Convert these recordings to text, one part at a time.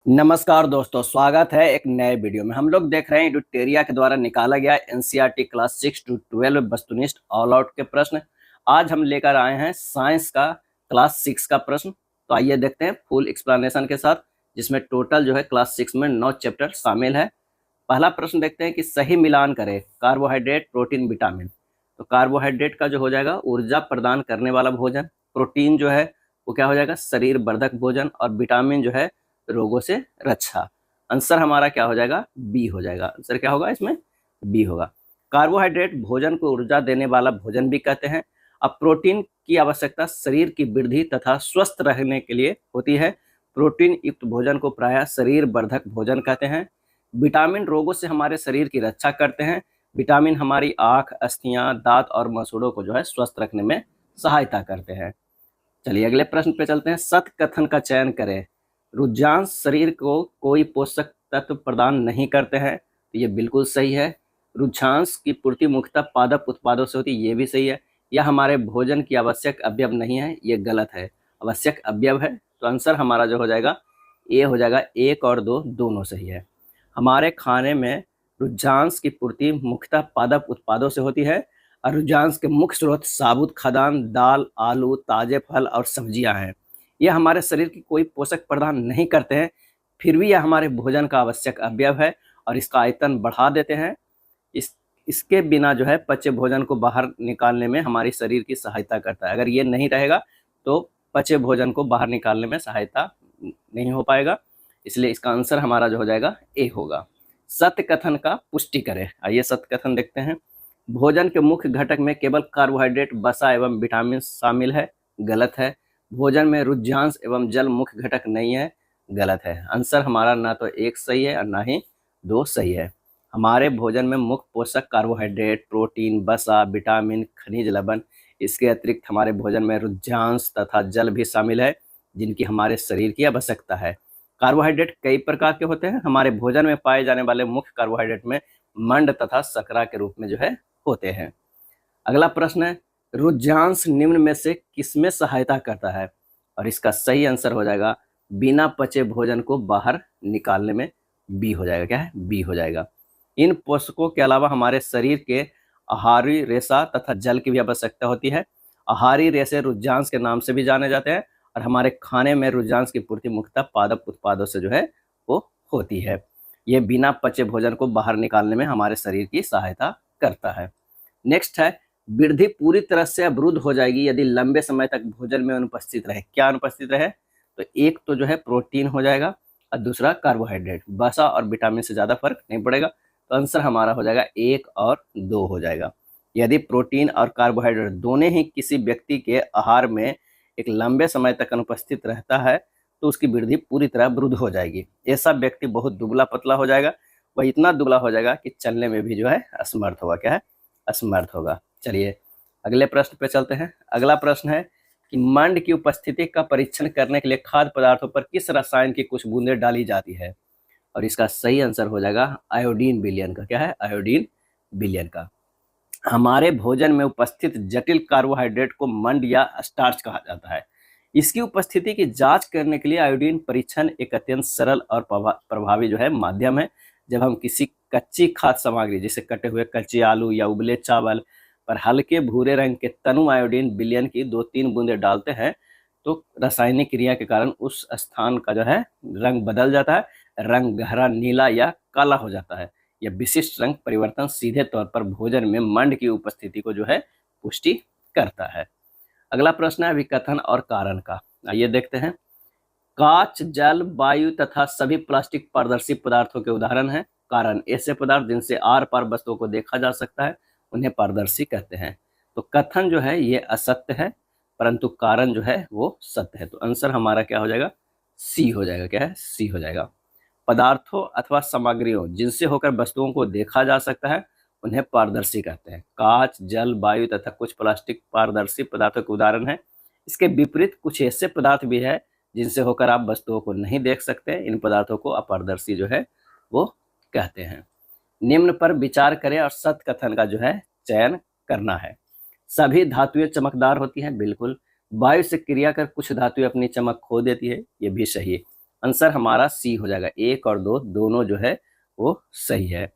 नमस्कार दोस्तों, स्वागत है एक नए वीडियो में। हम लोग देख रहे हैं एडुटेरिया के द्वारा निकाला गया एनसीईआरटी क्लास 6 टू 12 वस्तुनिष्ठ ऑल आउट के प्रश्न। आज हम लेकर आए हैं साइंस का क्लास 6 का प्रश्न। तो आइए देखते हैं फुल एक्सप्लेनेशन के साथ, जिसमें टोटल जो है क्लास 6 में 9 चैप्टर शामिल है। पहला प्रश्न देखते हैं कि सही मिलान करें कार्बोहाइड्रेट, प्रोटीन, विटामिन। तो कार्बोहाइड्रेट का जो हो जाएगा ऊर्जा प्रदान करने वाला भोजन, प्रोटीन जो है वो क्या हो जाएगा शरीर वर्धक भोजन, और विटामिन जो है रोगों से रक्षा। आंसर हमारा क्या हो जाएगा? बी हो जाएगा। आंसर क्या होगा इसमें? बी होगा। कार्बोहाइड्रेट भोजन को ऊर्जा देने वाला भोजन भी कहते हैं। अब प्रोटीन की आवश्यकता शरीर की वृद्धि तथा स्वस्थ रहने के लिए होती है। प्रोटीन युक्त भोजन को प्रायः शरीर वर्धक भोजन कहते हैं। विटामिन रोगों से हमारे शरीर की रक्षा करते हैं। विटामिन हमारी आँख, अस्थियां, दांत और मसूड़ों को जो है स्वस्थ रखने में सहायता करते हैं। चलिए अगले प्रश्न पे चलते हैं। सत्य कथन का चयन करें। रुद्रांश शरीर को कोई पोषक तत्व प्रदान नहीं करते हैं, तो ये बिल्कुल सही है। रुद्रांश की पूर्ति मुख्यतः पादप उत्पादों से होती है, ये भी सही है। यह हमारे भोजन की आवश्यक अवयव नहीं है, ये गलत है। आवश्यक अवयव है, तो आंसर हमारा जो हो जाएगा ए हो जाएगा। एक और दो दोनों सही है। हमारे खाने में रुद्रांश की पूर्ति मुख्यतः पादप उत्पादों से होती है, और रुद्रांश के मुख्य स्रोत साबुत खाद्यान्न, दाल, आलू, ताजे फल और सब्जियां हैं। यह हमारे शरीर की कोई पोषक प्रदान नहीं करते हैं, फिर भी यह हमारे भोजन का आवश्यक अवयव है और इसका आयतन बढ़ा देते हैं। इसके बिना जो है पचे भोजन को बाहर निकालने में हमारी शरीर की सहायता करता है। अगर ये नहीं रहेगा तो पचे भोजन को बाहर निकालने में सहायता नहीं हो पाएगा, इसलिए इसका आंसर हमारा जो हो जाएगा ए होगा। सत्य कथन का पुष्टि करें। आइए सत्य कथन देखते हैं। भोजन के मुख्य घटक में केवल कार्बोहाइड्रेट, वसा एवं विटामिन शामिल है, गलत है। भोजन में रुद्रांश एवं जल मुख्य घटक नहीं है, गलत है। आंसर हमारा ना तो एक सही है और ना ही दो सही है। हमारे भोजन में मुख्य पोषक कार्बोहाइड्रेट, प्रोटीन, वसा, विटामिन, खनिज लवण, इसके अतिरिक्त हमारे भोजन में रुद्रांश तथा जल भी शामिल है, जिनकी हमारे शरीर की आवश्यकता है। कार्बोहाइड्रेट कई प्रकार के होते हैं। हमारे भोजन में पाए जाने वाले मुख्य कार्बोहाइड्रेट में मंड तथा शर्करा के रूप में जो है होते हैं। अगला प्रश्न है, रुद्रांश निम्न में से किसमें सहायता करता है? और इसका सही आंसर हो जाएगा बिना पचे भोजन को बाहर निकालने में बी हो जाएगा। क्या है? बी हो जाएगा। इन पोषकों के अलावा हमारे शरीर के आहारी रेशा तथा जल की भी आवश्यकता होती है। आहारी रेशे रुद्रांश के नाम से भी जाने जाते हैं, और हमारे खाने में रुद्रांश की पूर्ति मुख्यतः पादप उत्पादों से जो है वो होती है। ये बिना पचे भोजन को बाहर निकालने में हमारे शरीर की सहायता करता है। नेक्स्ट है, वृद्धि पूरी तरह से अवरुद्ध हो जाएगी यदि लंबे समय तक भोजन में अनुपस्थित रहे। क्या अनुपस्थित रहे? तो एक तो जो है प्रोटीन हो जाएगा और दूसरा कार्बोहाइड्रेट। वसा और विटामिन से ज़्यादा फर्क नहीं पड़ेगा, तो आंसर हमारा हो जाएगा एक और दो हो जाएगा। यदि प्रोटीन और कार्बोहाइड्रेट दोनों ही किसी व्यक्ति के आहार में एक लंबे समय तक अनुपस्थित रहता है, तो उसकी वृद्धि पूरी तरह अवरुद्ध हो जाएगी। ऐसा व्यक्ति बहुत दुबला पतला हो जाएगा। वह इतना दुबला हो जाएगा कि चलने में भी जो है असमर्थ होगा। क्या है? असमर्थ होगा। चलिए अगले प्रश्न पे चलते हैं। अगला प्रश्न है कि मंड की उपस्थिति का परीक्षण करने के लिए खाद्य पदार्थों पर किस रसायन की कुछ बूंदें डाली जाती है? और इसका सही आंसर हो जाएगा आयोडीन विलयन का। क्या है? आयोडीन विलयन का। हमारे भोजन में उपस्थित जटिल कार्बोहाइड्रेट को मंड या स्टार्च कहा जाता है। इसकी उपस्थिति की जांच करने के लिए आयोडीन परीक्षण एक अत्यंत सरल और प्रभावी जो है माध्यम है। जब हम किसी कच्ची खाद्य सामग्री जैसे कटे हुए कच्चे आलू या उबले चावल पर हल्के भूरे रंग के तनु आयोडीन विलयन की 2-3 बूंदें डालते हैं, तो रासायनिक क्रिया के कारण उस स्थान का जो है रंग बदल जाता है। रंग गहरा नीला या काला हो जाता है। यह विशिष्ट रंग परिवर्तन सीधे तौर पर भोजन में मंड की उपस्थिति को जो है पुष्टि करता है। अगला प्रश्न है विकथन और कारण का। आइए देखते हैं। कांच, जल, वायु तथा सभी प्लास्टिक पारदर्शी पदार्थों के उदाहरण हैं। कारण, ऐसे पदार्थ जिनसे आर पार वस्तुओं को देखा जा सकता है, उन्हें पारदर्शी कहते हैं। तो कथन जो है ये असत्य है, परंतु कारण जो है वो सत्य है। तो आंसर हमारा क्या हो जाएगा? सी हो जाएगा। क्या है? सी हो जाएगा। पदार्थों अथवा सामग्रियों जिनसे होकर वस्तुओं को देखा जा सकता है, उन्हें पारदर्शी कहते हैं। कांच, जल, वायु तथा कुछ प्लास्टिक पारदर्शी पदार्थों के उदाहरण हैं। इसके विपरीत कुछ ऐसे पदार्थ भी है जिनसे होकर आप वस्तुओं को नहीं देख सकते। इन पदार्थों को अपारदर्शी जो है वो कहते हैं। निम्न पर विचार करें और सत्य कथन का जो है चयन करना है। सभी धातुएं चमकदार होती हैं, बिल्कुल। वायु से क्रिया कर कुछ धातुएं अपनी चमक खो देती है, ये भी सही है। आंसर हमारा सी हो जाएगा, 1 और 2 दोनों जो है वो सही है।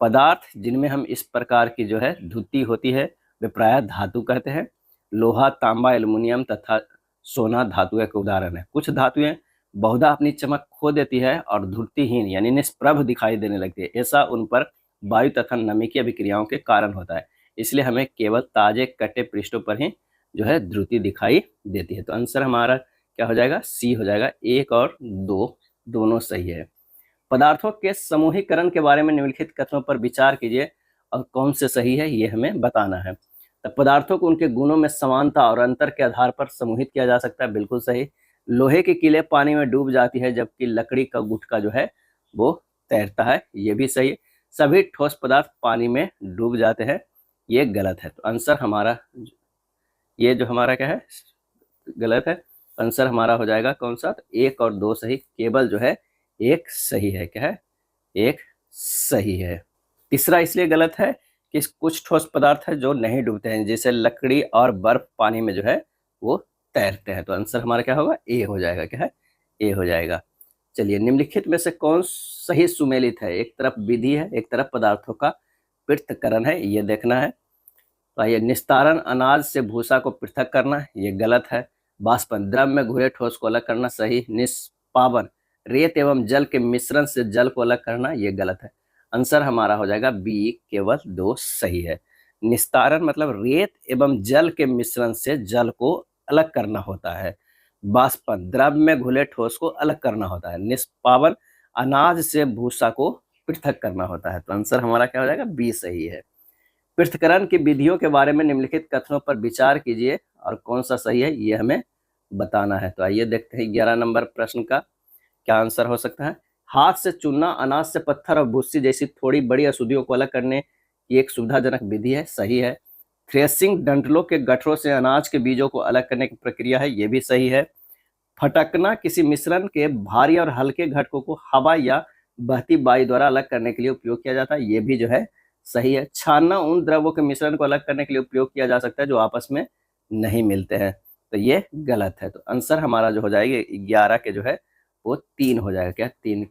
पदार्थ जिनमें हम इस प्रकार की जो है धुति होती है वे प्रायः धातु कहते हैं। लोहा, तांबा, एल्युमिनियम तथा सोना धातुएं के उदाहरण है। कुछ धातुएं बहुधा अपनी चमक खो देती है और धुतिहीन यानी निष्प्रभ दिखाई देने लगती है। ऐसा उन पर वायु तथा नमी की अभिक्रियाओं के कारण होता है, इसलिए हमें केवल ताजे कटे पृष्ठों पर ही जो है धुति दिखाई देती है। तो आंसर हमारा क्या हो जाएगा, सी हो जाएगा, 1 और 2 दोनों सही है। पदार्थों के समूहीकरण के बारे में निम्नलिखित कथनों पर विचार कीजिए और कौन से सही है ये हमें बताना है। तो पदार्थों को उनके गुणों में समानता और अंतर के आधार पर समूहित किया जा सकता है, बिल्कुल सही। लोहे की कीलें पानी में डूब जाती है जबकि लकड़ी का गुटका जो है वो तैरता है, ये भी सही है। सभी ठोस पदार्थ पानी में डूब जाते हैं, ये गलत है। तो आंसर हमारा ये जो हमारा क्या है गलत है। आंसर हमारा हो जाएगा कौन सा, 1 और 2 सही, केवल जो है 1 सही है। क्या है, 1 सही है। तीसरा इसलिए गलत है कि कुछ ठोस पदार्थ है जो नहीं डूबते हैं, जैसे लकड़ी और बर्फ पानी में जो है वो तैरते हैं। तो आंसर हमारा क्या होगा, ए हो जाएगा। क्या है, ए हो जाएगा। चलिए, निम्नलिखित में से कौन सही सुमेलित है। एक तरफ विधि है, एक तरफ पदार्थों का पृथक्करण है, ये देखना है। तो आइए, निस्तारण अनाज से भूसा को पृथक करना, ये गलत है। बाष्पन द्रव में घुले ठोस को अलग करना, सही। निष्पावन रेत एवं जल के मिश्रण से जल को अलग करना, ये गलत है। आंसर हमारा हो जाएगा बी, केवल 2 सही है। निस्तारण मतलब रेत एवं जल के मिश्रण से जल को अलग करना होता है। बाष्पन द्रव में घुले ठोस को अलग करना होता है। निष्पावन अनाज से भूसा को पृथक करना होता है। तो आंसर हमारा क्या हो जाएगा, बी सही है। पृथक्करण की विधियों के बारे में निम्नलिखित कथनों पर विचार कीजिए और कौन सा सही है ये हमें बताना है। तो आइए देखते हैं 11 नंबर प्रश्न का क्या आंसर हो सकता है। हाथ से चुनना अनाज से पत्थर और भूसी जैसी थोड़ी बड़ी अशुद्धियों को अलग करने की एक सुविधाजनक विधि है, सही है। थ्रेसिंग डंठलों के गठरों से अनाज के बीजों को अलग करने की प्रक्रिया है, ये भी सही है। फटकना किसी मिश्रण के भारी और हल्के घटकों को हवा या बहती वायु द्वारा अलग करने के लिए उपयोग किया जाता है, ये भी जो है सही है। छानना उन द्रवों के मिश्रण को अलग करने के लिए उपयोग किया जा सकता है जो आपस में नहीं मिलते हैं, तो ये गलत है। तो आंसर हमारा जो हो जाएगा 11 के जो है वो 3 हो जाएगा। क्या, 3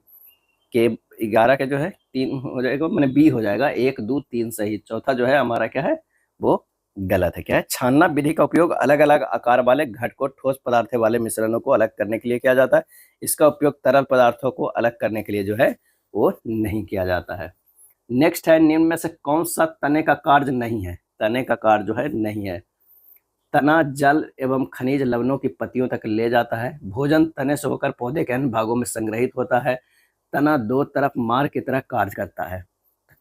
के 11 के जो है 3 हो जाएगा, मैंने बी हो जाएगा, 1 2 3 सही। चौथा जो है हमारा क्या है वो गलत है। क्या है, छानना विधि का उपयोग अलग अलग आकार वाले घटकों ठोस पदार्थ वाले मिश्रणों को अलग करने के लिए किया जाता है। इसका उपयोग तरल पदार्थों को अलग करने के लिए जो है वो नहीं किया जाता है। नेक्स्ट है, निम्न में से कौन सा तने का कार्य नहीं है। तने का कार्य जो है नहीं है। तना जल एवं खनिज लवणों की पत्तियों तक ले जाता है। भोजन तने से होकर पौधे के अन्य भागों में संग्रहित होता है। तना दो तरफ मार की तरह कार्य करता है।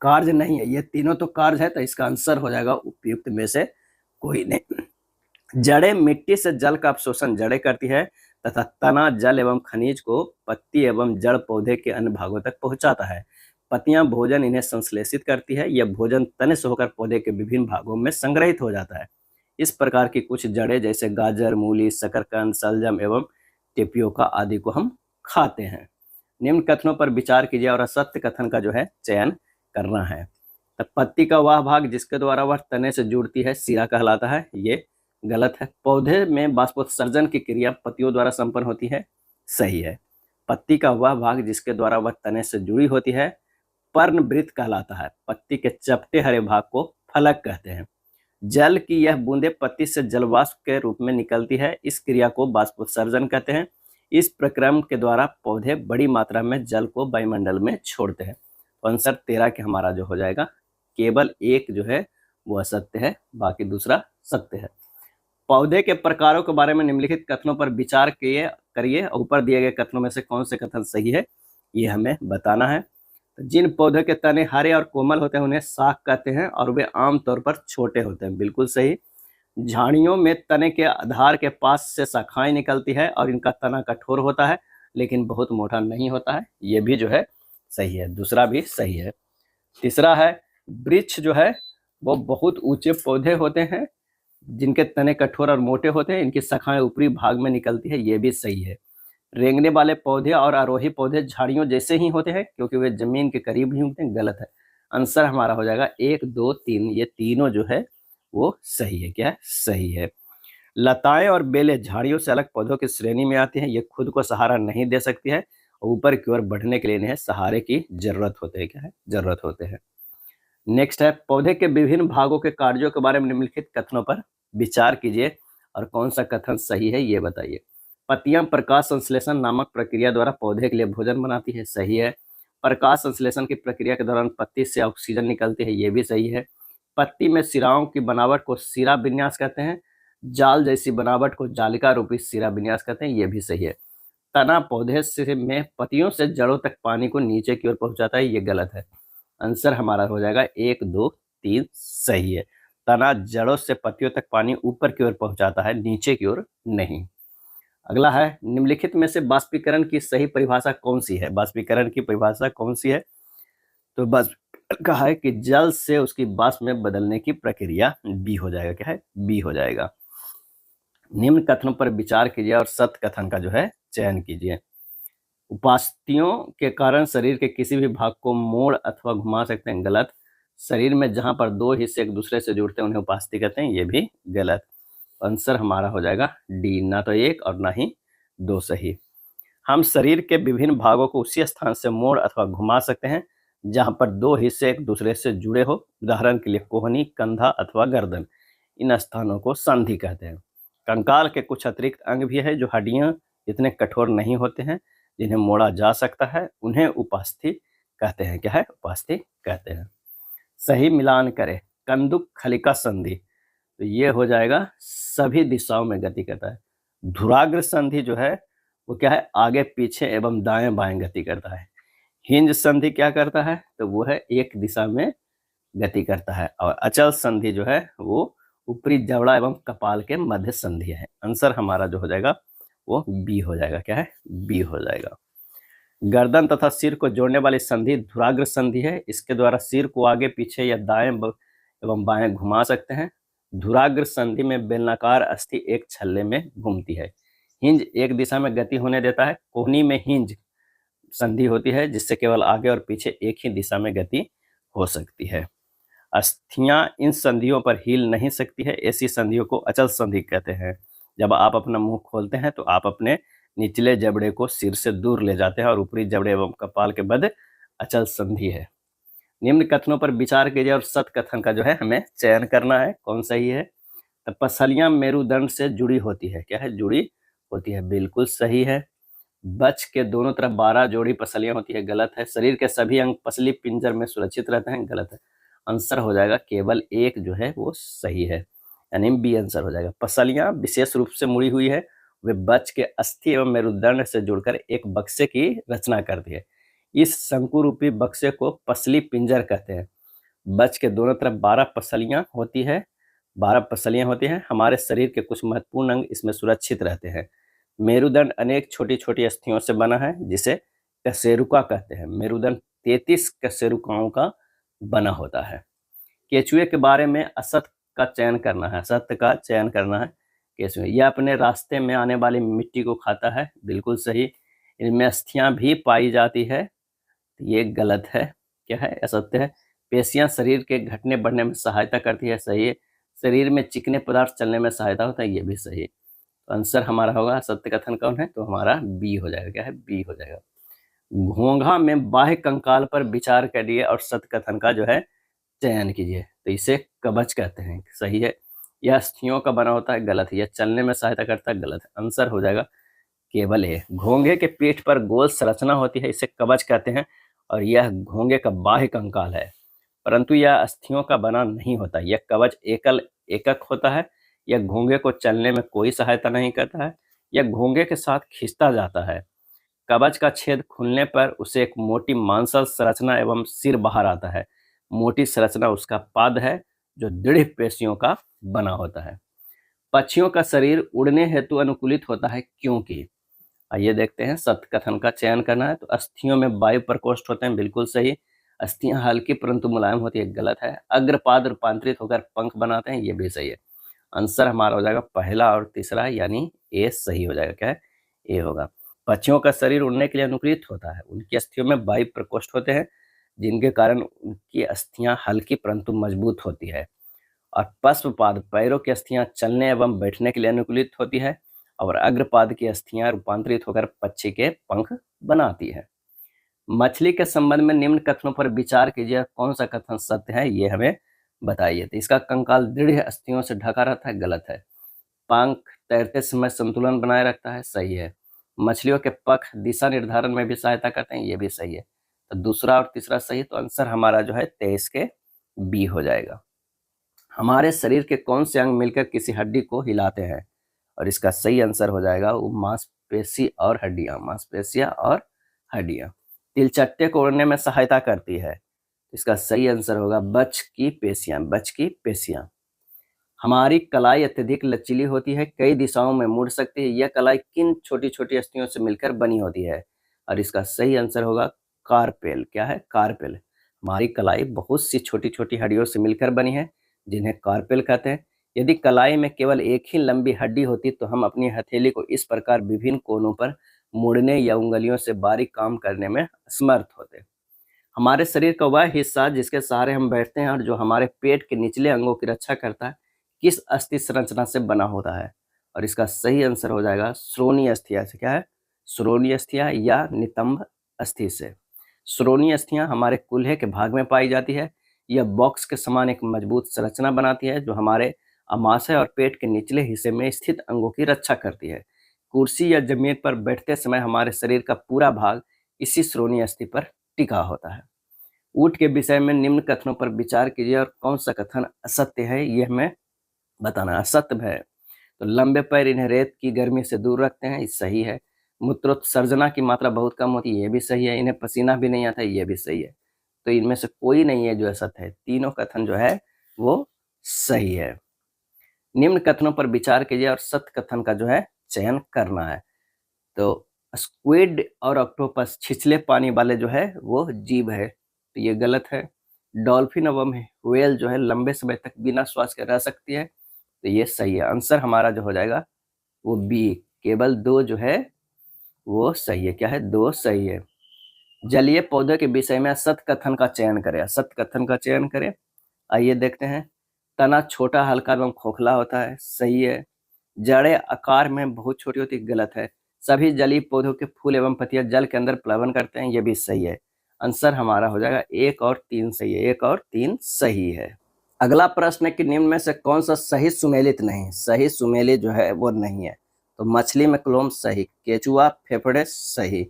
कार्य नहीं है, ये तीनों तो कार्य है, तो इसका आंसर हो जाएगा उपयुक्त में से कोई नहीं। जड़ें मिट्टी से जल का अवशोषण जड़ें करती है तथा तना जल एवं खनिज को पत्ती एवं जड़ पौधे के अन्य भागों तक पहुंचाता है। पत्तियां भोजन इन्हें संश्लेषित करती है। यह भोजन तने से होकर पौधे के विभिन्न भागों में संग्रहित हो जाता है। इस प्रकार की कुछ जड़ें जैसे गाजर, मूली, शकरकंद, शलजम एवं टेपियोका आदि को हम खाते हैं। निम्न कथनों पर विचार कीजिए और असत्य कथन का जो है चयन करना है। तो पत्ती का वह भाग जिसके द्वारा वह तने से जुड़ती है सिरा कहलाता है, ये गलत है। पौधे में वाष्पोत्सर्जन की क्रिया पत्तियों द्वारा संपन्न होती है, सही है। पत्ती का वह भाग जिसके द्वारा वह तने से जुड़ी होती है पर्णवृत्त कहलाता है। पत्ती के चपटे हरे भाग को फलक कहते हैं। जल की यह बूंदें पत्ती से जलवाष्प के रूप में निकलती है, इस क्रिया को वाष्पोत्सर्जन कहते हैं। इस प्रक्रम के द्वारा पौधे बड़ी मात्रा में जल को वायुमंडल में छोड़ते हैं। तो आंसर 13 के हमारा जो हो जाएगा, केवल एक जो है वो असत्य है, बाकी दूसरा सत्य है। पौधे के प्रकारों के बारे में निम्नलिखित कथनों पर विचार करिए। ऊपर दिए गए कथनों में से कौन से कथन सही है ये हमें बताना है। तो जिन पौधों के तने हरे और कोमल होते हैं उन्हें शाख कहते हैं और वे आमतौर पर छोटे होते हैं, बिल्कुल सही। झाड़ियों में तने के आधार के पास से शाखाएं निकलती है और इनका तना कठोर होता है लेकिन बहुत मोटा नहीं होता है, ये भी जो है सही है, दूसरा भी सही है। तीसरा है, वृक्ष जो है वो बहुत ऊंचे पौधे होते हैं जिनके तने कठोर और मोटे होते हैं, इनकी शाखाएं ऊपरी भाग में निकलती है, ये भी सही है। रेंगने वाले पौधे और आरोही पौधे झाड़ियों जैसे ही होते हैं क्योंकि वे जमीन के करीब ही होते हैं, गलत है। आंसर हमारा हो जाएगा 1 2 3, ये तीनों जो है वो सही है। क्या है, सही है। लताएं और बेलें झाड़ियों से अलग पौधों की श्रेणी में आती हैं। ये खुद को सहारा नहीं दे सकती है और ऊपर की ओर बढ़ने के लिए इन्हें सहारे की जरूरत होती है। क्या है? जरूरत होते हैं। नेक्स्ट है, पौधे के विभिन्न भागों के कार्यों के बारे में निम्नलिखित कथनों पर विचार कीजिए और कौन सा कथन सही है ये बताइए। पत्तियां प्रकाश संश्लेषण नामक प्रक्रिया द्वारा पौधे के लिए भोजन बनाती है, सही है। प्रकाश संश्लेषण की प्रक्रिया के दौरान पत्ती से ऑक्सीजन निकलती है, ये भी सही है। पत्ती में सिराओं की बनावट को सिरा विन्यास कहते हैं। जाल जैसी बनावट को जालिका रूपी सिरा विन्यास कहते हैं, ये भी सही है। तना पौधे से में पत्तियों से जड़ों तक पानी को नीचे की ओर पहुंचाता है, ये गलत है। आंसर हमारा हो जाएगा 1, 2, 3 सही है। तना जड़ों से पत्तियों तक पानी ऊपर की ओर पहुंचाता है, नीचे की ओर नहीं। अगला है, निम्नलिखित में से वाष्पीकरण की सही परिभाषा कौन सी है? वाष्पीकरण की परिभाषा कौन सी है? तो बस कहा है कि जल से उसकी वाष्प में बदलने की प्रक्रिया। बी हो जाएगा। क्या है? बी हो जाएगा। निम्न कथनों पर विचार कीजिए और सत्य कथन का जो है चयन कीजिए। उपास्थियों के कारण शरीर के किसी भी भाग को मोड़ अथवा घुमा सकते हैं, गलत। शरीर में जहां पर दो हिस्से एक दूसरे से जुड़ते हैं उन्हें उपास्थि कहते हैं, ये भी गलत। आंसर हमारा हो जाएगा डी, ना तो 1 और ना ही 2 सही। हम शरीर के विभिन्न भागों को उसी स्थान से मोड़ अथवा घुमा सकते हैं जहां पर दो हिस्से एक दूसरे से जुड़े हो। उदाहरण के लिए कोहनी, कंधा अथवा गर्दन, इन स्थानों को संधि कहते हैं। कंकाल के कुछ अतिरिक्त अंग भी है जो हड्डियां इतने कठोर नहीं होते हैं, जिन्हें मोड़ा जा सकता है, उन्हें उपास्थि कहते हैं। क्या है? उपास्थि कहते हैं। सही मिलान करें। कंदुक खलिका संधि, तो ये हो जाएगा सभी दिशाओं में गति करता है। धुराग्र संधि जो है वो क्या है? आगे पीछे एवं दाएं बाएं गति करता है। हिंज संधि क्या करता है? तो वो है एक दिशा में गति करता है। और अचल संधि जो है वो ऊपरी जबड़ा एवं कपाल के मध्य संधि है। आंसर हमारा जो हो जाएगा वो बी हो जाएगा। क्या है? बी हो जाएगा। गर्दन तथा सिर को जोड़ने वाली संधि धुराग्र संधि है। इसके द्वारा सिर को आगे पीछे या दाएं एवं बाएं घुमा सकते हैं। धुराग्र संधि में बेलनाकार अस्थि एक छल्ले में घूमती है। हिंज एक दिशा में गति होने देता है। कोहनी में हिंज संधि होती है जिससे केवल आगे और पीछे एक ही दिशा में गति हो सकती है। अस्थियां इन संधियों पर हिल नहीं सकती है, ऐसी संधियों को अचल संधि कहते हैं। जब आप अपना मुंह खोलते हैं तो आप अपने निचले जबड़े को सिर से दूर ले जाते हैं और ऊपरी जबड़े एवं कपाल के मध्य अचल संधि है। निम्न कथनों पर विचार कीजिए और सत्य कथन का जो है हमें चयन करना है, कौन सही है। तो पसलियां मेरुदंड से जुड़ी होती है। क्या है? जुड़ी होती है, बिल्कुल सही है। बच के दोनों तरफ 12 जोड़ी पसलियां होती है, गलत है। शरीर के सभी अंग पसली पिंजर में सुरक्षित रहते हैं, गलत है। आंसर हो जाएगा केवल 1 जो है वो सही है, यानी बी आंसर हो जाएगा। पसलियां विशेष रूप से मुड़ी हुई है, वे बच के अस्थि एवं मेरुदंड से जुड़कर एक बक्से की रचना करती है। इस शंकु रूपी बक्से को पसली पिंजर कहते हैं। बच के दोनों तरफ 12 पसलियां होती है, 12 पसलियां होती हैं। हमारे शरीर के कुछ महत्वपूर्ण अंग इसमें सुरक्षित रहते हैं। मेरुदंड अनेक छोटी छोटी अस्थियों से बना है जिसे कशेरुका कहते हैं। मेरुदंड 33 कशेरुकाओं का बना होता है। केचुए के बारे में असत्य का चयन करना है, सत्य का चयन करना है। केचुए यह अपने रास्ते में आने वाली मिट्टी को खाता है, बिल्कुल सही। इनमें अस्थियां भी पाई जाती है, ये गलत है। क्या है? असत्य है। पेशियां शरीर के घटने बढ़ने में सहायता करती है, सही है। शरीर में चिकने पदार्थ चलने में सहायता होता है, ये भी सही है। तो आंसर हमारा होगा सत्य कथन कौन है? तो हमारा बी हो जाएगा। क्या है? बी हो जाएगा। घोंघा में बाह्य कंकाल पर विचार करिए और सत्य कथन का जो है चयन कीजिए। तो इसे कवच कहते हैं, सही है। यह अस्थियों का बना होता है, गलत है। यह चलने में सहायता करता है, गलत है। आंसर हो जाएगा केवल ए। घोंघे के पीठ पर गोल संरचना होती है, इसे कवच कहते हैं और यह घोंघे का बाह्य कंकाल है, परंतु यह अस्थियों का बना नहीं होता। यह कवच एकक होता है। यह घोंघे को चलने में कोई सहायता नहीं करता है, यह घोंघे के साथ खींचता जाता है। कवच का छेद खुलने पर उसे एक मोटी मांसल संरचना एवं सिर बाहर आता है। मोटी संरचना उसका पाद है जो दृढ़ पेशियों का बना होता है। पक्षियों का शरीर उड़ने हेतु अनुकूलित होता है क्योंकि, आइए देखते हैं। सत्य कथन का चयन करना है। तो अस्थियों में वायु प्रकोष्ठ होते हैं, बिल्कुल सही। अस्थियां हल्की परंतु मुलायम होती है, गलत है। अग्रपाद रूपांतरित होकर पंख बनाते हैं, ये भी सही है। आंसर हमारा हो जाएगा पहला और तीसरा, यानी ए सही हो जाएगा। क्या है? ए होगा। पक्षियों का शरीर उड़ने के लिए अनुकूलित होता है। उनकी अस्थियों में वायु प्रकोष्ठ होते हैं जिनके कारण उनकी अस्थियां हल्की परंतु मजबूत होती है और पश्चपाद पैरों की अस्थियां चलने एवं बैठने के लिए अनुकूलित होती है और अग्रपाद की अस्थियां रूपांतरित होकर पक्षी के पंख बनाती है। मछली के संबंध में निम्न कथनों पर विचार कीजिए, कौन सा कथन सत्य है ये हमें बताइए। तो इसका कंकाल दृढ़ अस्थियों से ढका रहता है, गलत है। पंख तैरते समय संतुलन बनाए रखता है, सही है। मछलियों के पंख दिशा निर्धारण में भी सहायता करते हैं, ये भी सही है। तो दूसरा और तीसरा सही, तो आंसर हमारा जो है 23 के बी हो जाएगा। हमारे शरीर के कौन से अंग मिलकर किसी हड्डी को हिलाते हैं, और इसका सही आंसर हो जाएगा वो मांसपेशी और हड्डियां, मांसपेशियां और हड्डियां। तिलचट्टे को उड़ने में सहायता करती है, इसका सही आंसर होगा बच की पेशियां, बच की पेशियां। हमारी कलाई अत्यधिक लचीली होती है, कई दिशाओं में मुड़ सकती है, यह कलाई किन छोटी छोटी अस्थियों से मिलकर बनी होती है, और इसका सही आंसर होगा कार्पेल। क्या है? कार्पेल। हमारी कलाई बहुत सी छोटी छोटी हड्डियों से मिलकर बनी है, जिन्हें कार्पेल कहते हैं। यदि कलाई में केवल एक ही लंबी हड्डी होती तो हम अपनी हथेली को इस प्रकार विभिन्न कोनों पर मुड़ने या उंगलियों से बारीक काम करने में असमर्थ होते। हमारे शरीर का वह हिस्सा जिसके सहारे हम बैठते हैं और जो हमारे पेट के निचले अंगों की रक्षा करता है, किस अस्थि संरचना से बना होता है, और इसका सही आंसर हो जाएगा श्रोणीय अस्थियां से। क्या है? श्रोणीय अस्थियां या नितंब अस्थि से। श्रोणीय अस्थियां हमारे कूल्हे के भाग में पाई जाती है, यह बॉक्स के समान एक मजबूत संरचना बनाती है जो हमारे अमाशय और पेट के निचले हिस्से में स्थित अंगों की रक्षा करती है। कुर्सी या जमीन पर बैठते समय हमारे शरीर का पूरा भाग इसी श्रोणीय अस्थि पर टिका होता है। ऊँट के विषय में निम्न कथनों पर विचार कीजिए और कौन सा कथन असत्य है ये हमें बताना है। असत्य है तो लंबे पैर इन्हें रेत की गर्मी से दूर रखते हैं, ये सही है। मूत्रोत्सर्जना की मात्रा बहुत कम होती है, ये भी सही है। इन्हें पसीना भी नहीं आता, ये भी सही है। तो इनमें से कोई नहीं है जो असत्य है, तीनों कथन जो है वो सही है। निम्न कथनों पर विचार कीजिए और सत्य कथन का जो है चयन करना है। तो स्क्विड और ऑक्टोपस छिछले पानी वाले जो है वो जीव है, तो ये गलत है। डॉल्फिन एवं व्हेल जो है लंबे समय तक बिना श्वास के रह सकती है, तो ये सही है। आंसर हमारा जो हो जाएगा वो बी, केवल 2 जो है वो सही है। क्या है? 2 सही है। जलीय पौधे के विषय में सत्य कथन का चयन करें, सत्य कथन का चयन करें। आइए देखते हैं। तना छोटा, हल्का एवं खोखला होता है, सही है। जड़ें आकार में बहुत छोटी होती है, गलत है। सभी जलीय पौधों के फूल एवं पत्तियां जल के अंदर प्लावन करते हैं, ये भी सही है। आंसर हमारा हो जाएगा 1 और 3 सही है, 1 और 3 सही है। अगला प्रश्न है कि निम्न में से कौन सा सही सुमेलित नहीं, सही सुमेलित जो है वो नहीं है। तो मछली में क्लोम सही, केचुआ फेफड़े सही,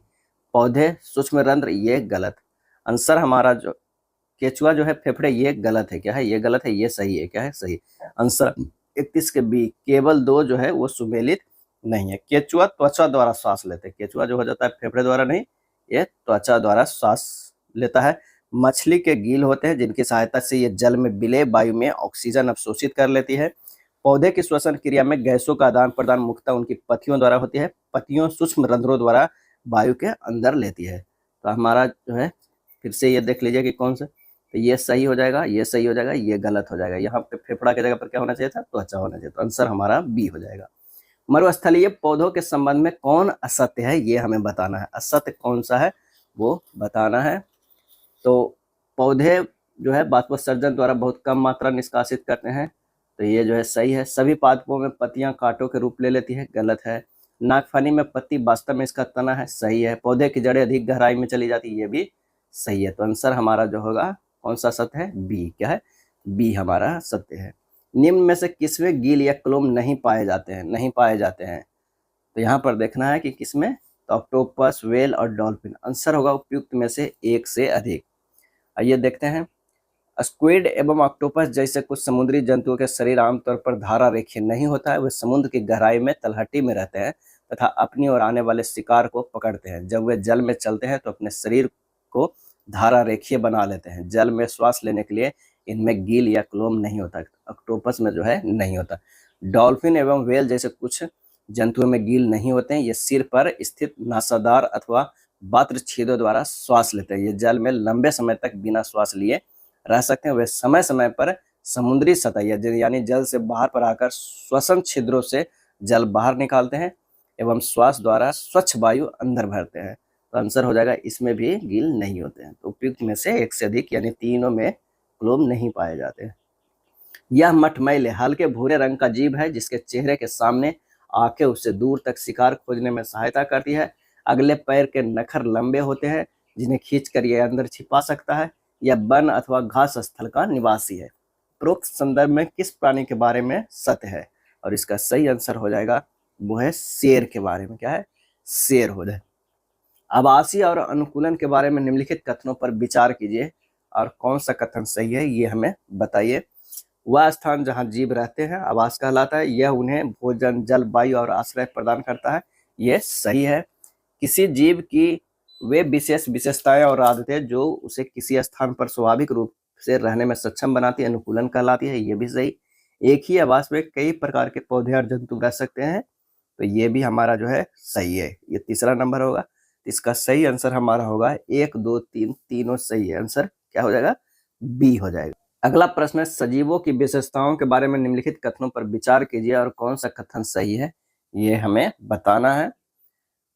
पौधे सूक्ष्म रंध्र ये गलत। आंसर हमारा जो केचुआ जो है फेफड़े ये गलत है। क्या है? ये गलत है, ये सही है। क्या है? सही। आंसर 31 के बी, केवल 2 जो है वो सुमेलित नहीं है। केचुआ त्वचा द्वारा श्वास लेते हैं, केचुआ जो हो जाता है फेफड़े द्वारा नहीं, ये त्वचा द्वारा श्वास लेता है। मछली के गील होते हैं जिनकी सहायता से ये जल में विलेय वायु में ऑक्सीजन अवशोषित कर लेती है। पौधे की श्वसन क्रिया में गैसों का आदान प्रदान मुख्यतः उनकी पत्तियों द्वारा होती है, पत्तियों सूक्ष्म रंध्रों द्वारा वायु के अंदर लेती है। तो हमारा जो है फिर से ये देख लीजिए कि कौन सा, तो ये सही हो जाएगा, ये सही हो जाएगा, ये गलत हो जाएगा। यहाँ पे फेफड़ा की जगह पर क्या होना चाहिए था? त्वचा होना चाहिए। तो आंसर हमारा बी हो जाएगा। मरुस्थलीय पौधों के संबंध में कौन असत्य है ये हमें बताना है। असत्य कौन सा है वो बताना है। तो पौधे जो है बाष्पोत्सर्जन द्वारा बहुत कम मात्रा निष्कासित करते हैं, तो ये जो है सही है। सभी पादपों में पत्तियां कांटों के रूप ले लेती है, गलत है। नागफनी में पत्ती वास्तव में इसका तना है, सही है। पौधे की जड़ें अधिक गहराई में चली जाती है, ये भी सही है। तो आंसर हमारा जो होगा कौन सा सत्य है? बी। क्या है? बी हमारा सत्य है। निम्न में से किसमें गील या क्लोम नहीं पाए जाते हैं? नहीं पाए जाते हैं, तो यहाँ पर देखना है कि किसमें, तो ऑक्टोपस, व्हेल और डॉल्फिन। आंसर होगा उपयुक्त में से एक से अधिक। आइए देखते हैं। स्क्विड एवं ऑक्टोपस जैसे कुछ समुद्री जंतुओं के शरीर आमतौर पर धारा रेखीय नहीं होता है, वे समुद्र की गहराई में तलहटी में रहते हैं तथा अपनी ओर आने वाले शिकार को पकड़ते हैं। जब वे जल में चलते हैं तो अपने शरीर को धारा रेखीय बना लेते हैं। जल में श्वास लेने के लिए इनमें गील या क्लोम नहीं होता, ऑक्टोपस में जो है नहीं होता। डॉल्फिन एवं व्हेल जैसे कुछ जंतुओं में गील नहीं होते हैं, ये सिर पर स्थित नासादार अथवा बात्र छेदों द्वारा श्वास लेते हैं। ये जल में लंबे समय तक बिना श्वास लिए रह सकते हैं। वे समय समय पर समुद्री सतह यानी जल से बाहर पर आकर श्वसन छिद्रों से जल बाहर निकालते हैं एवं श्वास द्वारा स्वच्छ वायु अंदर भरते हैं। तो आंसर हो जाएगा इसमें भी गील नहीं होते हैं। तो उपयुक्त में से एक से अधिक यानी तीनों में क्लोम नहीं पाए जाते हैं। यह मठमैले हल्के भूरे रंग का जीव है जिसके चेहरे के सामने आंखें उससे दूर तक शिकार खोजने में सहायता करती है। अगले पैर के नखर लंबे होते हैं जिन्हें खींचकर यह अंदर छिपा सकता है। यह वन अथवा घास स्थल का निवासी है। उपरोक्त संदर्भ में किस प्राणी के बारे में सत्य है? और इसका सही आंसर हो जाएगा वो है शेर के बारे में। क्या है? शेर हो जाए। आवासीय और अनुकूलन के बारे में निम्नलिखित कथनों पर विचार कीजिए और कौन सा कथन सही है ये हमें बताइए। वह स्थान जहाँ जीव रहते हैं आवास कहलाता है। यह उन्हें भोजन, जल, वायु और आश्रय प्रदान करता है। यह सही है। किसी जीव की वे विशेष विशेषताएं और आदतें जो उसे किसी स्थान पर स्वाभाविक रूप से रहने में सक्षम बनाती है अनुकूलन कहलाती है। ये भी सही। एक ही आवास में कई प्रकार के पौधे और जंतु रह सकते हैं, तो ये भी हमारा जो है सही है। ये तीसरा नंबर होगा। इसका सही आंसर हमारा होगा 1, 2, 3 तीनों सही है। आंसर क्या हो जाएगा? बी हो जाएगा। अगला प्रश्न है सजीवों की विशेषताओं के बारे में निम्नलिखित कथनों पर विचार कीजिए और कौन सा कथन सही है ये हमें बताना है।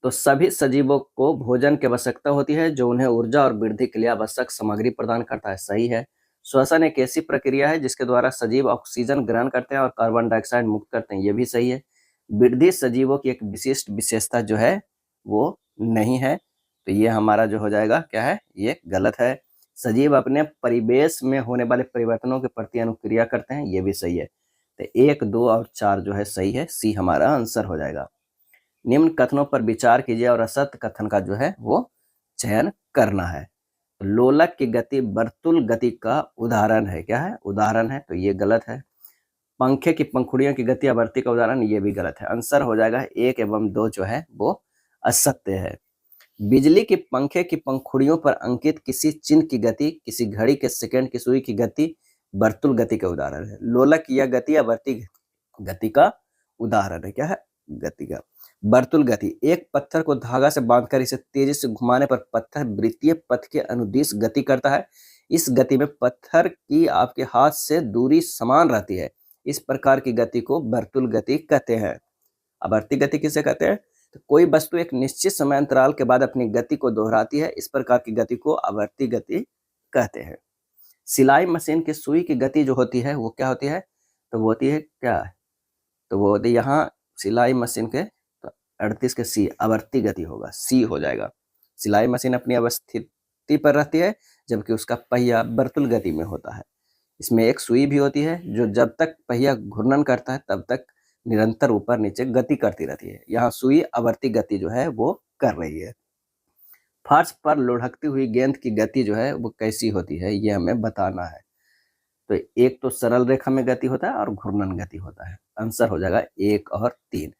तो सभी सजीवों को भोजन की आवश्यकता होती है जो उन्हें ऊर्जा और वृद्धि के लिए आवश्यक सामग्री प्रदान करता है। सही है। श्वसन एक ऐसी प्रक्रिया है जिसके द्वारा सजीव ऑक्सीजन ग्रहण करते हैं और कार्बन डाइऑक्साइड मुक्त करते हैं। ये भी सही है। वृद्धि सजीवों की एक विशिष्ट विशेषता जो है वो नहीं है, तो ये हमारा जो हो जाएगा क्या है? ये गलत है। सजीव अपने परिवेश में होने वाले परिवर्तनों के प्रति अनुक्रिया करते हैं। ये भी सही है। तो 1, 2 और 4 जो है सही है। सी हमारा आंसर हो जाएगा। निम्न कथनों पर विचार कीजिए और असत्य कथन का जो है वो चयन करना है। लोलक की गति वर्तुल गति का उदाहरण है। क्या है? उदाहरण है, तो ये गलत है। पंखे की पंखुड़ियों की गति आवर्ती का उदाहरण, ये भी गलत है। आंसर हो जाएगा 1 एवं 2 जो है वो असत्य है। बिजली के पंखे की पंखुड़ियों पर अंकित किसी चिन्ह की गति किसी घड़ी के सेकंड की सुई की गति वर्तुल गति का उदाहरण है। लोलक यह गति आवर्ती गति का उदाहरण है। क्या है? गति का। वर्तुल गति एक पत्थर को धागा से बांधकर इसे तेजी से घुमाने पर पत्थर वृत्तीय पथ के अनुदिश गति करता है। इस गति में पत्थर की आपके हाथ से दूरी समान रहती है। इस प्रकार की गति को वर्तुल गति कहते हैं। आवर्ती गति किसे कहते हैं? तो कोई वस्तु एक निश्चित समय अंतराल के बाद अपनी गति को दोहराती है। इस प्रकार की गति को आवर्ती गति कहते हैं। सिलाई मशीन की सुई की गति जो होती है वो क्या होती है? तो वो होती है क्या? तो वो होती है यहाँ सिलाई मशीन के 38 के सी आवर्ती गति होगा। सी हो जाएगा। सिलाई मशीन अपनी अवस्थिति पर रहती है जबकि उसका पहिया वर्तुल गति में होता है। इसमें एक सुई भी होती है जो जब तक पहिया घूर्णन करता है तब तक निरंतर ऊपर नीचे गति करती रहती है। यहाँ सुई आवर्ती गति जो है वो कर रही है। फर्श पर लुढ़कती हुई गेंद की गति जो है वो कैसी होती है ये हमें बताना है। तो एक तो सरल रेखा में गति होता है और घूर्णन गति होता है। आंसर हो जाएगा 1 और 3।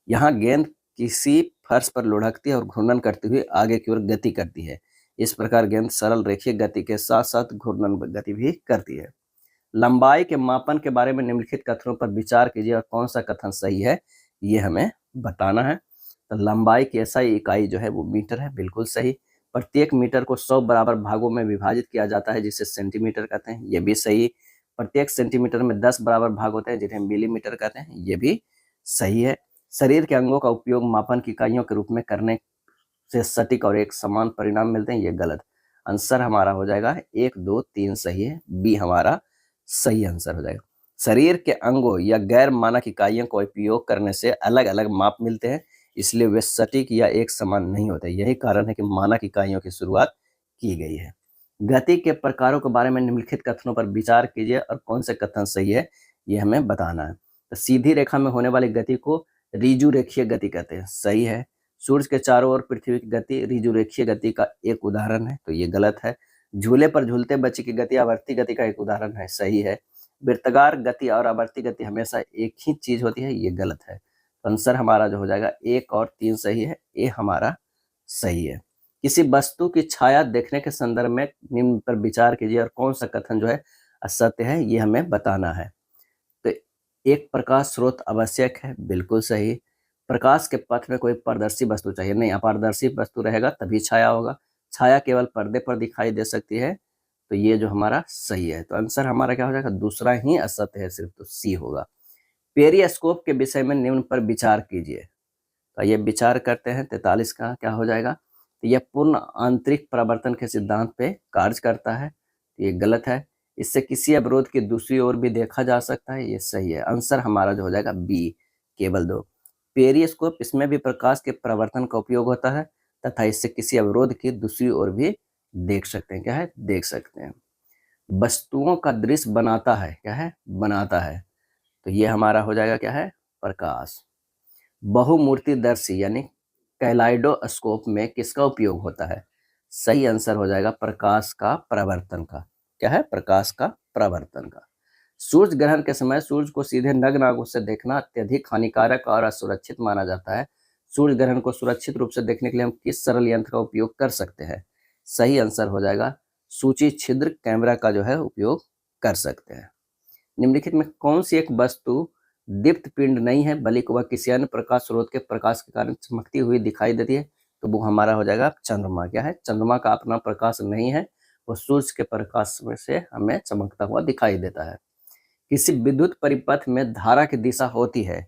यहाँ गेंद किसी फर्श पर लुढ़कती है और घूर्णन करती हुई आगे की ओर गति करती है। इस प्रकार गेंद सरल रेखीय गति के साथ साथ घूर्णन गति भी करती है। लंबाई के मापन के बारे में निम्नलिखित कथनों पर विचार कीजिए और कौन सा कथन सही है ये हमें बताना है। तो लंबाई की SI इकाई जो है वो मीटर है। बिल्कुल सही। प्रत्येक मीटर को 100 बराबर भागों में विभाजित किया जाता है जिसे सेंटीमीटर कहते हैं। ये भी सही। प्रत्येक सेंटीमीटर में 10 बराबर भाग होते हैं जिन्हें मिलीमीटर कहते हैं। ये भी सही है। शरीर के अंगों का उपयोग मापन की इकाइयों के रूप में करने से सटीक और एक समान परिणाम मिलते हैं। ये गलत। आंसर हमारा हो जाएगा 1, 2, 3 सही है। बी हमारा सही आंसर हो जाएगा। शरीर के अंगों या गैर मानक इकाइयों का उपयोग करने से अलग अलग माप मिलते हैं, इसलिए वे सटीक या एक समान नहीं होते। यही कारण है कि मानक इकाइयों की शुरुआत की गई है। गति के प्रकारों के बारे में निम्नलिखित कथनों पर विचार कीजिए और कौन से कथन सही है ये हमें बताना है। तो सीधी रेखा में होने वाली गति को ऋजु रेखीय गति कहते हैं। सही है। सूर्य के चारों ओर पृथ्वी की गति ऋजु रेखीय गति का एक उदाहरण है, तो ये गलत है। झूले पर झूलते बच्चे की गति आवर्ती गति का एक उदाहरण है। सही है। वृत्ताकार गति और आवर्ती गति हमेशा एक ही चीज होती है। ये गलत है। आंसर हमारा जो हो जाएगा 1 और 3 सही है। ए हमारा सही है। किसी वस्तु की छाया देखने के संदर्भ में निम्न पर विचार कीजिए और कौन सा कथन जो है असत्य है ये हमें बताना है। तो एक प्रकाश स्रोत आवश्यक है। बिल्कुल सही। प्रकाश के पथ में कोई पारदर्शी वस्तु चाहिए नहीं, अपारदर्शी वस्तु रहेगा तभी छाया होगा। छाया केवल पर्दे पर दिखाई दे सकती है, तो ये जो हमारा सही है। तो आंसर हमारा क्या हो जाएगा? दूसरा ही असत्य है सिर्फ, तो सी होगा। पेरिस्कोप के विषय में निम्न पर विचार कीजिए। तो ये विचार करते हैं। 43 का क्या हो जाएगा? तो यह पूर्ण आंतरिक परावर्तन के सिद्धांत पे कार्य करता है। ये गलत है। इससे किसी अवरोध की दूसरी ओर भी देखा जा सकता है, ये सही है। आंसर हमारा जो हो जाएगा बी, केवल 2। पेरिस्कोप, इसमें भी प्रकाश के प्रवर्तन का उपयोग होता है तथा इससे किसी अवरोध की दूसरी ओर भी देख सकते हैं, क्या है, देख सकते हैं। वस्तुओं का दृश्य बनाता है, क्या है, बनाता है, तो ये हमारा हो जाएगा क्या है, प्रकाश। बहुमूर्तिदर्शी यानी कैलाइडोस्कोप में किसका उपयोग होता है? सही आंसर हो जाएगा प्रकाश का प्रवर्तन का, क्या है, प्रकाश का प्रवर्तन का। सूर्य ग्रहण के समय सूर्य को सीधे नग्न आंखों से देखना अत्यधिक हानिकारक और असुरक्षित माना जाता है। सूर्य ग्रहण को सुरक्षित रूप से देखने के लिए हम किस सरल यंत्र का उपयोग कर सकते हैं? सही आंसर हो जाएगा सूची छिद्र कैमरा का जो है उपयोग कर सकते हैं। निम्नलिखित में कौन सी एक वस्तु दीप्त पिंड नहीं है बल्कि वह किसी अन्य प्रकाश स्रोत के प्रकाश के कारण चमकती हुई दिखाई देती है? तो वो हमारा हो जाएगा चंद्रमा, क्या है, चंद्रमा का अपना प्रकाश नहीं है, वो सूर्य के प्रकाश में से हमें चमकता हुआ दिखाई देता है। किसी विद्युत परिपथ में धारा की दिशा होती है,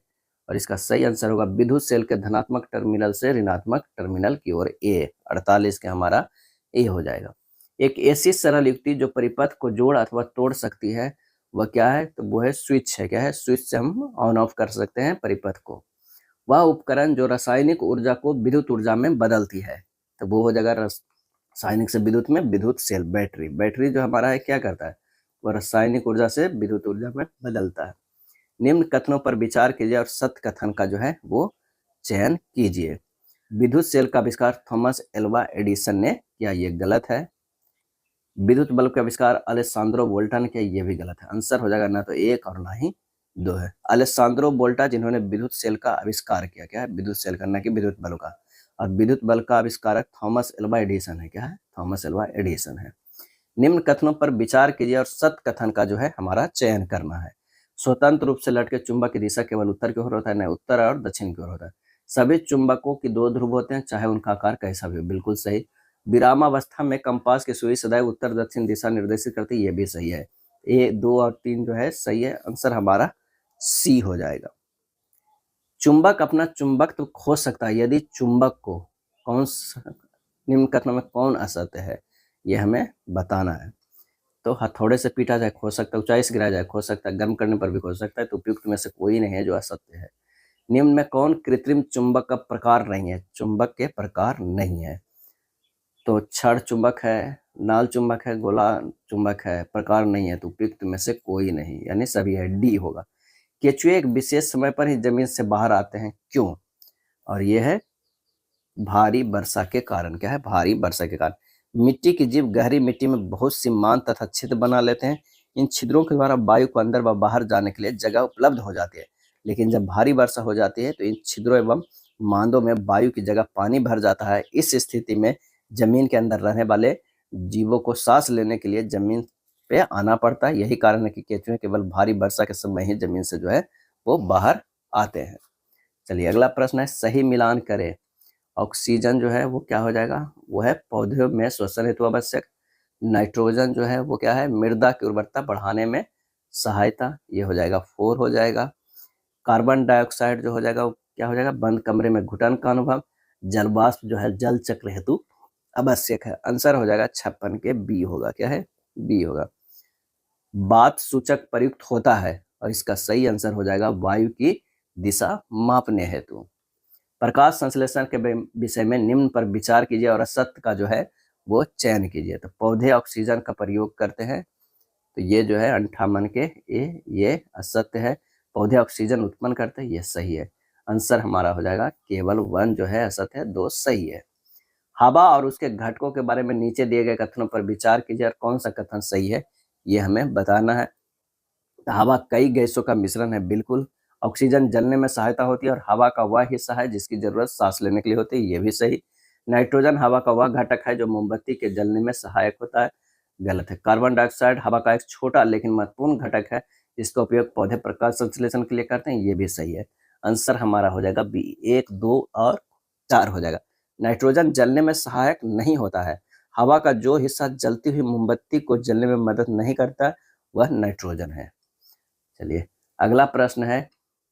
और इसका सही आंसर होगा विद्युत सेल के धनात्मक टर्मिनल से ऋणात्मक टर्मिनल की ओर, ए 48 के हमारा ए हो जाएगा। एक ऐसी सरल युक्ति जो परिपथ को जोड़ अथवा तोड़ सकती है वह क्या है? तो वो है स्विच है, क्या है, स्विच से हम ऑन ऑफ कर सकते हैं परिपथ को। वह उपकरण जो रासायनिक ऊर्जा को विद्युत ऊर्जा में बदलती है, तो वो हो जाएगा रासायनिक से विद्युत में विद्युत सेल। बैटरी, बैटरी जो हमारा है क्या करता है, वह रासायनिक ऊर्जा से विद्युत ऊर्जा में बदलता है। निम्न कथनों पर विचार कीजिए और सत्य कथन का जो है वो चयन कीजिए। विद्युत सेल का आविष्कार थॉमस एल्वा एडिसन ने किया, ये गलत है। विद्युत बल्ब का आविष्कार अलेसांद्रो वोल्टा ने किया, ये भी गलत है। आंसर हो जाएगा ना तो 1 और ना ही 2 है। अलेसांद्रो वोल्टा जिन्होंने विद्युत सेल का आविष्कार किया, क्या है, विद्युत सेल का, ना कि विद्युत बल्ब का। और विद्युत बल्ब का आविष्कारक थॉमस एल्वा एडिसन है, क्या है, थॉमस एल्वा एडिसन है। निम्न कथनों पर विचार कीजिए और सत्य कथन का जो है हमारा चयन करना है। स्वतंत्र रूप से लटके चुंबक की दिशा केवल उत्तर की ओर होता है, न उत्तर और दक्षिण की ओर होता है। सभी चुंबकों की 2 ध्रुव होते हैं, चाहे उनका आकार कैसा भी हो, बिल्कुल सही। विरामावस्था में कंपास की सुई सदैव उत्तर दक्षिण दिशा निर्देशित करती है, ये भी सही है। ए 2 और 3 जो है सही है। आंसर हमारा सी हो जाएगा। चुंबक अपना चुंबक तो खो सकता है यदि चुंबक को कौन निम्न कथनों में कौन असत्य है, ये हमें बताना है। तो हथौड़े से पीटा जाए खो सकता है, ऊंचाई से गिराया जाए खो सकता है, गर्म करने पर भी खो सकता है, तो उपयुक्त में से कोई नहीं है जो असत्य है। निम्न में कौन कृत्रिम चुंबक का प्रकार नहीं है? चुंबक के प्रकार नहीं है, तो क्षण चुंबक है, नाल चुंबक है, गोला चुंबक है, प्रकार नहीं है, तो उपयुक्त में से कोई नहीं, यानी सभी है, डी होगा। केचुए एक विशेष समय पर ही जमीन से बाहर आते हैं, क्यों? और ये है भारी वर्षा के कारण, क्या है, भारी वर्षा के कारण। मिट्टी के जीव गहरी मिट्टी में बहुत सी मान तथा छिद्र बना लेते हैं। इन छिद्रों के द्वारा वायु को अंदर व बाहर जाने के लिए जगह उपलब्ध हो जाती है, लेकिन जब भारी वर्षा हो जाती है तो इन छिद्रों एवं मांदों में वायु की जगह पानी भर जाता है। इस स्थिति में जमीन के अंदर रहने वाले जीवों को सांस लेने के लिए जमीन पे आना पड़ता है। यही कारण है कि केंचुए केवल भारी वर्षा के समय ही जमीन से जो है वो बाहर आते हैं। चलिए अगला प्रश्न है, सही मिलान करें। ऑक्सीजन जो है वो क्या हो जाएगा, वो है पौधों में श्वसन हेतु आवश्यक। नाइट्रोजन जो है वो क्या है, मृदा की उर्वरता बढ़ाने में सहायता, ये हो जाएगा 4 हो जाएगा। कार्बन डाइऑक्साइड जो हो जाएगा वो क्या हो जाएगा, बंद कमरे में घुटन का अनुभव। जलवाष्प जो है जल चक्र हेतु आवश्यक है। आंसर हो जाएगा 56 के बी होगा, क्या है, बी होगा। बात सूचक प्रयुक्त होता है, और इसका सही आंसर हो जाएगा वायु की दिशा मापने हेतु। प्रकाश संश्लेषण के विषय में निम्न पर विचार कीजिए और असत्य का जो है वो चयन कीजिए। तो पौधे ऑक्सीजन का प्रयोग करते हैं, तो ये जो है 58 के ए, ये असत्य है। पौधे ऑक्सीजन उत्पन्न करते हैं, ये सही है। आंसर हमारा हो जाएगा केवल 1 जो है असत्य है, 2 सही है। हवा और उसके घटकों के बारे में नीचे दिए गए कथनों पर विचार कीजिए और कौन सा कथन सही है ये हमें बताना है। हवा कई गैसों का मिश्रण है, बिल्कुल। ऑक्सीजन जलने में सहायता होती है और हवा का वह हिस्सा है जिसकी जरूरत सांस लेने के लिए होती है, ये भी सही। नाइट्रोजन हवा का वह घटक है जो मोमबत्ती के जलने में सहायक होता है, गलत है। कार्बन डाइऑक्साइड हवा का एक छोटा लेकिन महत्वपूर्ण घटक है जिसका उपयोग पौधे प्रकाश संश्लेषण के लिए करते हैं, ये भी सही है। आंसर हमारा हो जाएगा बी, 1, 2 और 4 हो जाएगा। नाइट्रोजन जलने में सहायक नहीं होता है। हवा का जो हिस्सा जलती हुई मोमबत्ती को जलने में मदद नहीं करता वह नाइट्रोजन है। चलिए अगला प्रश्न है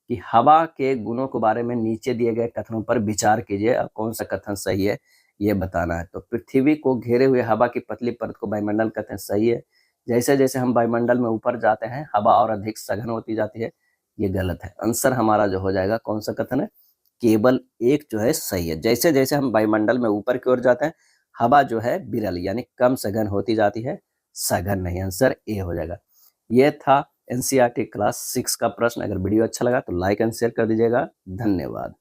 कि हवा के गुणों के बारे में नीचे दिए गए कथनों पर विचार कीजिए और कौन सा कथन सही है ये बताना है। तो पृथ्वी को घेरे हुए हवा की पतली परत को वायुमंडल कहते हैं, सही है। जैसे जैसे हम वायुमंडल में ऊपर जाते हैं हवा और अधिक सघन होती जाती है। ये गलत है। आंसर हमारा जो हो जाएगा कौन सा कथन है, केवल एक जो है सही है। जैसे जैसे हम वायुमंडल में ऊपर की ओर जाते हैं हवा जो है विरल यानी कम सघन होती जाती है, सघन नहीं। आंसर ए हो जाएगा। ये था एनसीईआरटी क्लास 6 का प्रश्न। अगर वीडियो अच्छा लगा तो लाइक एंड शेयर कर दीजिएगा। धन्यवाद।